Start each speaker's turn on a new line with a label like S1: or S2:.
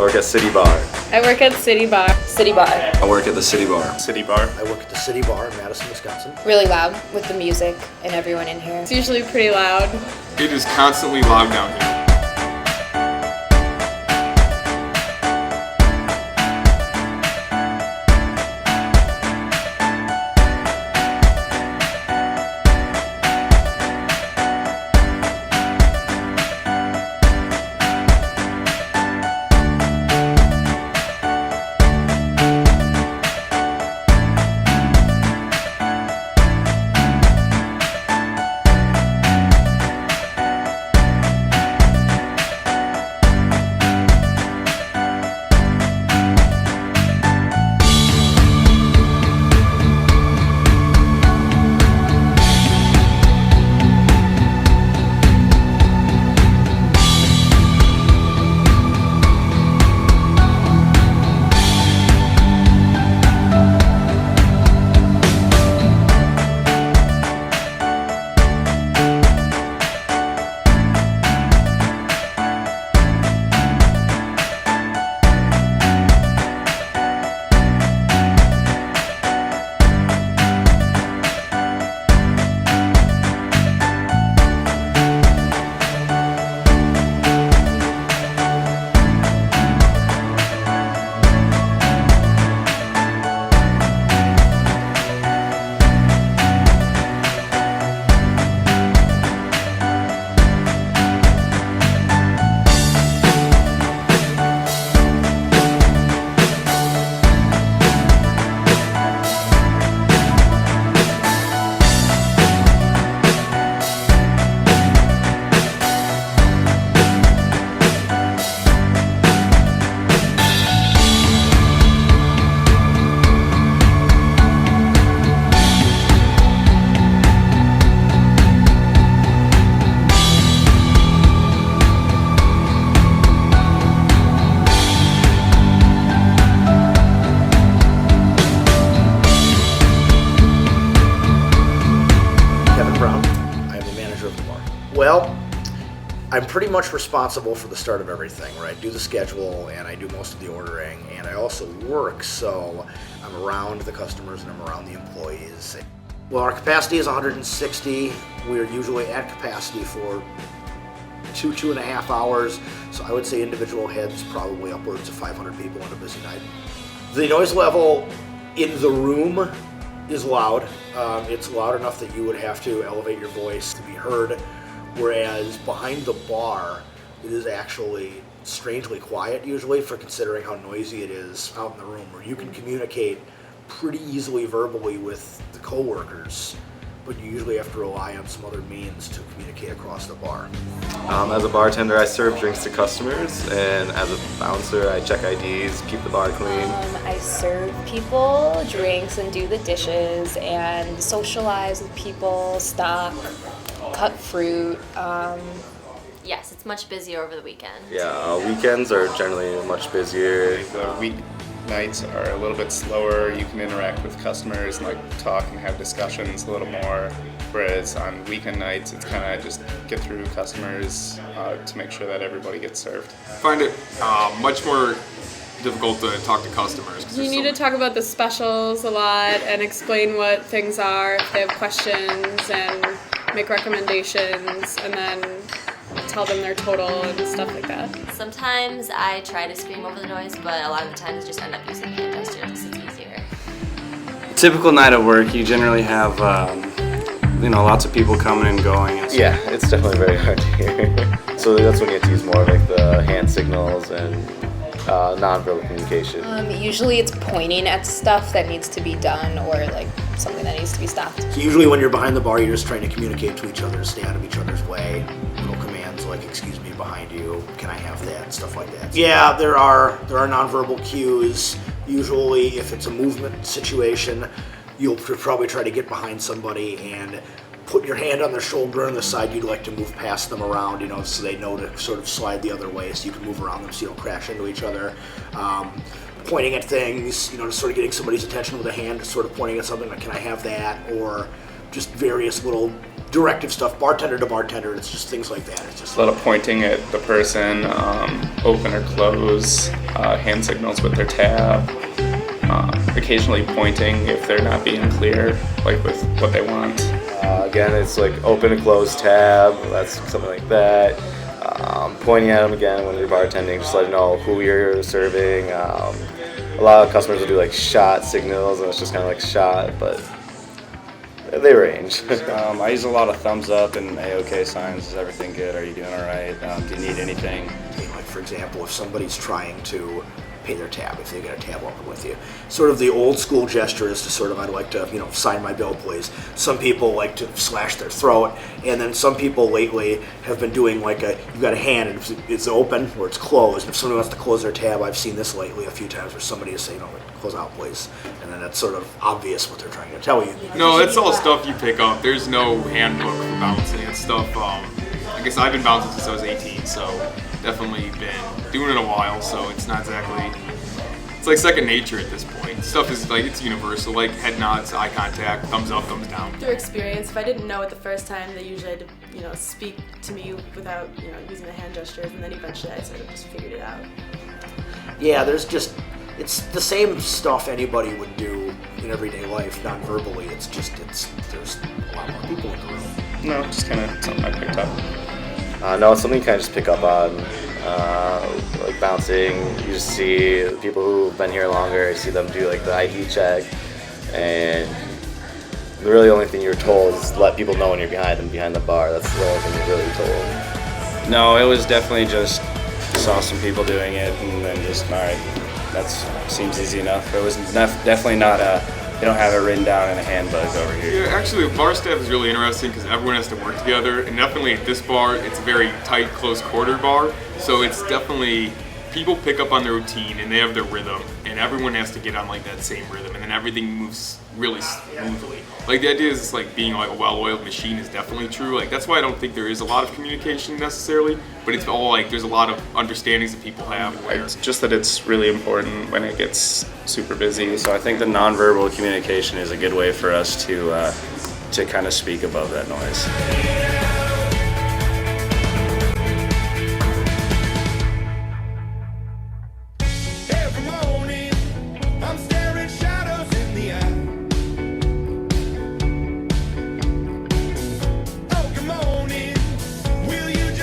S1: work at City Bar.
S2: I work at City Bar.
S3: City Bar.
S1: I work at the City Bar.
S4: City Bar.
S5: I work at the City Bar in Madison, Wisconsin.
S3: Really loud with the music and everyone in here.
S2: It's usually pretty loud.
S4: It is constantly loud down here.
S5: Well, I'm pretty much responsible for the start of everything, right? I do the schedule and I do most of the ordering, and I also work, so I'm around the customers and I'm around the employees. Well, our capacity is 160. We're usually at capacity for 2.5 hours, so I would say individual heads probably upwards of 500 people on a busy night. The noise level in the room is loud. It's loud enough that you would have to elevate your voice to be heard. Whereas behind the bar, it is actually strangely quiet usually for considering how noisy it is out in the room, where you can communicate pretty easily verbally with the coworkers, but you usually have to rely on some other means to communicate across the bar.
S1: As a bartender, I serve drinks to customers, and as a bouncer, I check IDs, keep the bar clean.
S3: I serve people drinks and do the dishes and socialize with people, stock, cut fruit.
S6: Yes, it's much busier over the weekend.
S1: Yeah, weekends are generally much busier.
S4: The weeknights are a little bit slower. You can interact with customers and talk and have discussions a little more. Whereas on weekend nights, it's kind of just get through customers to make sure that everybody gets served.
S7: I find it much more difficult to talk to customers.
S2: You need to talk about the specials a lot and explain what things are if they have questions, and make recommendations, and then tell them their total and stuff like that.
S6: Sometimes I try to scream over the noise, but a lot of the times I just end up using hand gestures because it's easier.
S8: Typical night at work, you generally have lots of people coming and going. And
S1: Yeah, it's definitely very hard to hear. So that's when you have to use more of the hand signals and nonverbal communication.
S3: Usually it's pointing at stuff that needs to be done or something that needs to be stopped.
S5: So usually when you're behind the bar, you're just trying to communicate to each other, stay out of each other's way. Little commands like, excuse me, behind you, can I have that, stuff like that. Yeah, there are nonverbal cues. Usually if it's a movement situation, you'll probably try to get behind somebody and put your hand on their shoulder on the side you'd like to move past them around, so they know to sort of slide the other way so you can move around them so you don't crash into each other. Pointing at things, just sort of getting somebody's attention with a hand, sort of pointing at something like, can I have that? Or just various little directive stuff, bartender to bartender. It's just things like that. It's just
S4: A lot of pointing at the person, open or close, hand signals with their tab, occasionally pointing if they're not being clear, like with what they want.
S1: Again, it's like open and close tab, that's something like that. Pointing at them again when you're bartending, just letting know who you're serving. A lot of customers will do like shot signals, and it's just kind of like shot, but they range.
S8: I use a lot of thumbs up and A-OK signs. Is everything good? Are you doing all right? Do you need anything?
S5: like, for example, if somebody's trying to pay their tab, if they get a tab open with you. Sort of the old school gesture is to sort of, I'd like to, sign my bill, please. Some people like to slash their throat, and then some people lately have been doing like you've got a hand and it's open or it's closed. If somebody wants to close their tab, I've seen this lately a few times where somebody is saying, close out, please. And then that's sort of obvious what they're trying to tell you.
S7: No, it's all stuff you pick up. There's no handbook for bouncing. It's stuff, I guess I've been bouncing since I was 18, so definitely been doing it a while, so it's not exactly, it's like second nature at this point. Stuff is like, it's universal, like head nods, eye contact, thumbs up, thumbs down.
S9: Through experience, if I didn't know it the first time, they usually had to, speak to me without, using the hand gestures, and then eventually I sort of just figured it out.
S5: Yeah, it's the same stuff anybody would do in everyday life, non-verbally. It's just, there's a lot more people in the room.
S4: No, just kind of something I picked up.
S1: No, it's something you kind of just pick up on, like bouncing. You just see people who've been here longer, you see them do like the ID check, and really the only thing you're told is let people know when you're behind them, behind the bar. That's the only thing you're really told.
S8: No, it was definitely just saw some people doing it and then just, all right, that seems easy enough. It was definitely not they don't have it written down in a handbook over here.
S7: Yeah, actually, the bar staff is really interesting because everyone has to work together, and definitely at this bar, it's a very tight, close-quarter bar, so it's definitely, people pick up on their routine and they have their rhythm, and everyone has to get on like that same rhythm, and then everything moves really smoothly. Like the idea is it's like being like a well-oiled machine is definitely true. Like that's why I don't think there is a lot of communication necessarily, but it's all like there's a lot of understandings that people have. Where
S4: It's just that it's really important when it gets super busy.
S8: So I think the nonverbal communication is a good way for us to kind of speak above that noise.